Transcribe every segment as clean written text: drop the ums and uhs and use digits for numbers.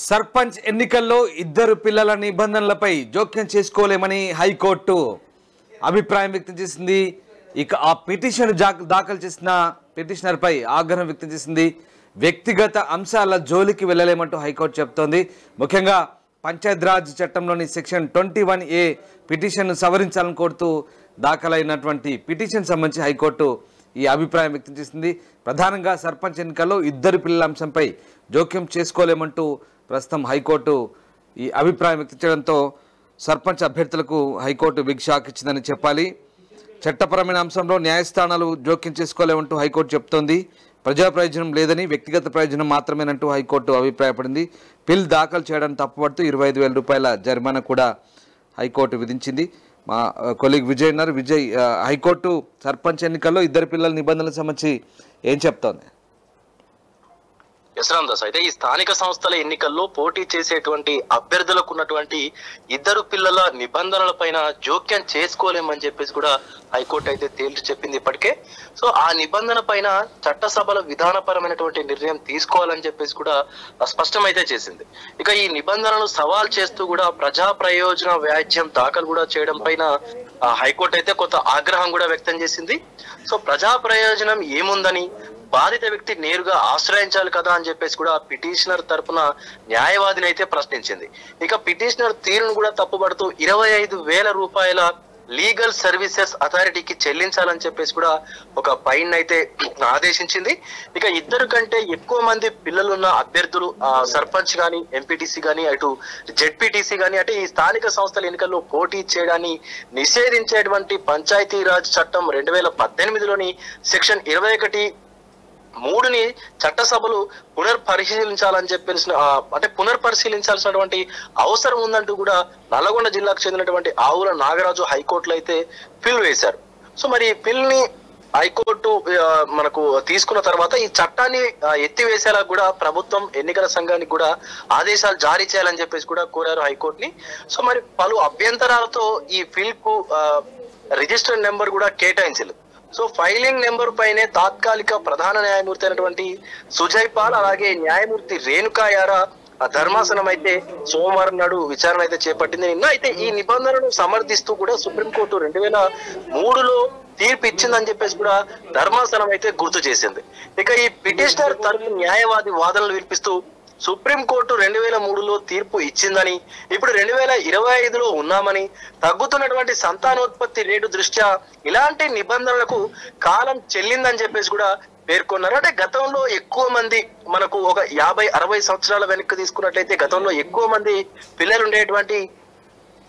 సర్పంచ్ ఎన్నికల్లో ఇద్దరు పిల్లల నిబంధనలపై జోక్యం చేసుకోలేమని హైకోర్టు అభిప్రాయం వ్యక్తం చేసింది. ఇక ఆ పిటిషన్ దాఖలు చేసిన పిటిషనర్పై ఆగ్రహం వ్యక్తం చేసింది. వ్యక్తిగత అంశాల జోలికి వెళ్ళలేమంటూ హైకోర్టు చెప్తోంది. ముఖ్యంగా పంచాయతీరాజ్ చట్టంలోని సెక్షన్ 21A పిటిషన్ను సవరించాలని కోరుతూ దాఖలైనటువంటి పిటిషన్ సంబంధించి హైకోర్టు ఈ అభిప్రాయం వ్యక్తం చేసింది. ప్రధానంగా సర్పంచ్ ఎన్నికల్లో ఇద్దరు పిల్లల అంశంపై జోక్యం చేసుకోలేమంటూ ప్రస్తుతం హైకోర్టు ఈ అభిప్రాయం వ్యక్తం చేయడంతో సర్పంచ్ అభ్యర్థులకు హైకోర్టు బిగ్ షాక్ ఇచ్చిందని చెప్పాలి. చట్టపరమైన అంశంలో న్యాయస్థానాలు జోక్యం చేసుకోలేమంటూ హైకోర్టు చెప్తోంది. ప్రజా ప్రయోజనం లేదని, వ్యక్తిగత ప్రయోజనం మాత్రమేనంటూ హైకోర్టు అభిప్రాయపడింది. పిల్ దాఖలు చేయడానికి తప్పుపడుతూ 25,000 రూపాయల జరిమానా కూడా హైకోర్టు విధించింది. మా కొలీగ్ విజయ్ ఉన్నారు. విజయ్, హైకోర్టు సర్పంచ్ ఎన్నికల్లో ఇద్దరు పిల్లల నిబంధనలకు సంబంధించి ఏం చెప్తోంది? యశ్రాందాస్, అయితే ఈ స్థానిక సంస్థల ఎన్నికల్లో పోటీ చేసేటువంటి అభ్యర్థులకు ఉన్నటువంటి ఇద్దరు పిల్లల నిబంధనల పైన జోక్యం చేసుకోలేమని చెప్పేసి కూడా హైకోర్టు అయితే తేల్చి చెప్పింది ఇప్పటికే. సో ఆ నిబంధన పైన చట్టసభల విధానపరమైనటువంటి నిర్ణయం తీసుకోవాలని చెప్పేసి కూడా స్పష్టమైతే చేసింది. ఇక ఈ నిబంధనలు సవాల్ చేస్తూ కూడా ప్రజా ప్రయోజన వ్యాజ్యం దాఖలు కూడా చేయడం పైన హైకోర్టు అయితే కొంత ఆగ్రహం కూడా వ్యక్తం చేసింది. సో ప్రజా ప్రయోజనం ఏముందని బాధిత వ్యక్తి నేరుగా ఆశ్రయించాలి కదా అని చెప్పేసి కూడా పిటిషనర్ తరపున న్యాయవాదిని అయితే ప్రశ్నించింది. ఇక పిటిషనర్ తీరును కూడా తప్పుపడుతూ 25,000 రూపాయల లీగల్ సర్వీసెస్ అథారిటీకి చెల్లించాలని చెప్పేసి కూడా ఒక ఫైన్ అయితే ఆదేశించింది. ఇక ఇద్దరు కంటే ఎక్కువ మంది పిల్లలున్న అభ్యర్థులు సర్పంచ్ గాని, ఎంపీటీసీ గాని, అటు జెడ్పీటీసీ గాని, అంటే ఈ స్థానిక సంస్థల ఎన్నికల్లో పోటీ చేయడాన్ని నిషేధించేటువంటి పంచాయతీరాజ్ చట్టం 2018లోని సెక్షన్ 21(3)ని చట్టసభలు పునర్పరిశీలించాలని చెప్పేసి పునర్పరిశీలించాల్సినటువంటి అవసరం ఉందంటూ కూడా నల్లగొండ జిల్లాకు చెందినటువంటి ఆవుల నాగరాజు హైకోర్టులో అయితే పిల్ వేశారు. సో మరి పిల్ ని హైకోర్టు మనకు తీసుకున్న తర్వాత ఈ చట్టాన్ని ఎత్తివేసేలా కూడా ప్రభుత్వం ఎన్నికల సంఘానికి కూడా ఆదేశాలు జారీ చేయాలని చెప్పేసి కూడా కోరారు హైకోర్టుని. సో మరి పలు అభ్యంతరాలతో ఈ పిల్ కు రిజిస్టర్ నెంబర్ కూడా కేటాయించలేదు. సో ఫైలింగ్ నెంబర్ పైనే తాత్కాలిక ప్రధాన న్యాయమూర్తి అయినటువంటి సుజయ్ పాల్, అలాగే న్యాయమూర్తి రేణుకాయారా ధర్మాసనం అయితే సోమవారం నాడు విచారణ అయితే చేపట్టింది. నిన్న అయితే ఈ నిబంధనను సమర్థిస్తూ కూడా సుప్రీంకోర్టు 2003లో తీర్పు ఇచ్చిందని చెప్పేసి కూడా ధర్మాసనం అయితే గుర్తు చేసింది. ఇక ఈ పిటిషనర్ తరపు న్యాయవాది వాదనలు వినిపిస్తూ సుప్రీంకోర్టు 2003లో తీర్పు ఇచ్చిందని, ఇప్పుడు 2025లో ఉన్నామని, తగ్గుతున్నటువంటి సంతానోత్పత్తి రేటు దృష్ట్యా ఇలాంటి నిబంధనలకు కాలం చెల్లిందని చెప్పేసి కూడా పేర్కొన్నారు. అంటే గతంలో ఎక్కువ మంది, మనకు ఒక 50-60 సంవత్సరాల వెనక్కి తీసుకున్నట్లయితే గతంలో ఎక్కువ మంది పిల్లలు ఉండేటువంటి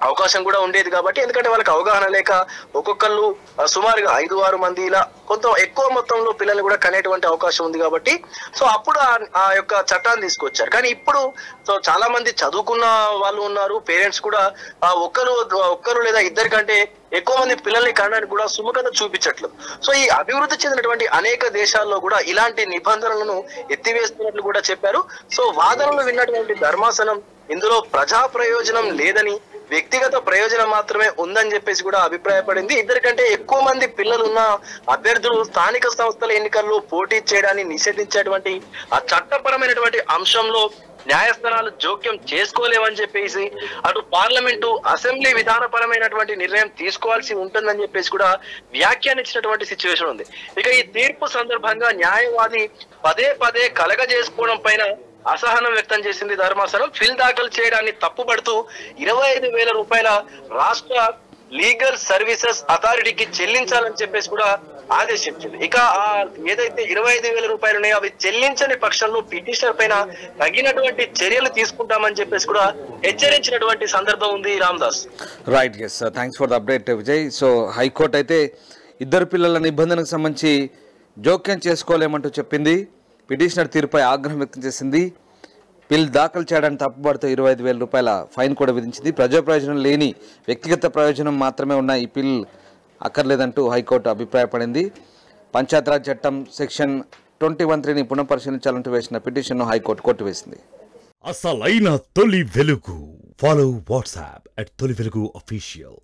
అవకాశం కూడా ఉండేది. కాబట్టి ఎందుకంటే వాళ్ళకి అవగాహన లేక ఒక్కొక్కళ్ళు సుమారుగా 5-6 మంది ఇలా కొంత ఎక్కువ మొత్తంలో పిల్లల్ని కూడా కనేటువంటి అవకాశం ఉంది. కాబట్టి సో అప్పుడు ఆ యొక్క చట్టాన్ని తీసుకొచ్చారు. కానీ ఇప్పుడు సో చాలా మంది చదువుకున్న వాళ్ళు ఉన్నారు, పేరెంట్స్ కూడా ఒక్కరు లేదా ఇద్దరి కంటే ఎక్కువ మంది పిల్లల్ని కనడానికి కూడా సుముఖత చూపించట్లేదు. సో ఈ అభివృద్ధి చెందినటువంటి అనేక దేశాల్లో కూడా ఇలాంటి నిబంధనలను ఎత్తివేస్తున్నట్లు కూడా చెప్పారు. సో వాదనలు విన్నటువంటి ధర్మాసనం ఇందులో ప్రజా ప్రయోజనం లేదని, వ్యక్తిగత ప్రయోజనం మాత్రమే ఉందని చెప్పేసి కూడా అభిప్రాయపడింది. ఇద్దరికంటే ఎక్కువ మంది పిల్లలున్న అభ్యర్థులు స్థానిక సంస్థల ఎన్నికల్లో పోటీ చేయడాన్ని నిషేధించేటువంటి ఆ చట్టపరమైనటువంటి అంశంలో న్యాయస్థానాలు జోక్యం చేసుకోలేవని చెప్పేసి అటు పార్లమెంటు, అసెంబ్లీ విధానపరమైనటువంటి నిర్ణయం తీసుకోవాల్సి ఉంటుందని చెప్పేసి కూడా వ్యాఖ్యానించినటువంటి సిచ్యువేషన్ ఉంది. ఇక ఈ తీర్పు సందర్భంగా న్యాయవాది పదే కలగజేసుకోవడం పైన అసహనం వ్యక్తం చేసింది ధర్మాసనం. పిల్ దాఖలు చేయడాన్ని తప్పుపడుతూ 25,000 రూపాయల రాష్ట్ర లీగల్ సర్వీసెస్ అథారిటీకి చెల్లించాలని చెప్పేసి కూడా ఆదేశించింది. ఇక ఏదైతే 25,000 రూపాయలు ఉన్నాయో అవి చెల్లించని పక్షంలో పిటిషనర్ పైన తగినటువంటి చర్యలు తీసుకుంటామని చెప్పేసి కూడా హెచ్చరించినటువంటి సందర్భం ఉంది. Ramdas, right, yes, thanks for the update Vijay. So high court అయితే ఇద్దరు పిల్లల నిబంధనకు సంబంధించి జోక్యం చేసుకోలేమంటూ చెప్పింది. పిటిషనర్ తీరుపై ఆగ్రహం వ్యక్తం చేసింది. పిల్ దాఖలు చేయడానికి తప్పుపడుతూ 25,000 రూపాయల ఫైన్ కూడా విధించింది. ప్రజా ప్రయోజనం లేని, వ్యక్తిగత ప్రయోజనం మాత్రమే ఉన్న ఈ పిల్ అక్కర్లేదంటూ హైకోర్టు అభిప్రాయపడింది. పంచాయతీరాజ్ చట్టం సెక్షన్ 21(3)ని పునఃపరిశీలించాలంటూ వేసిన పిటిషన్ను హైకోర్టు కొట్టివేసింది. అసలైన తొలి వెలుగు. ఫాలో వాట్సాప్ @తొలి వెలుగు అఫీషియల్.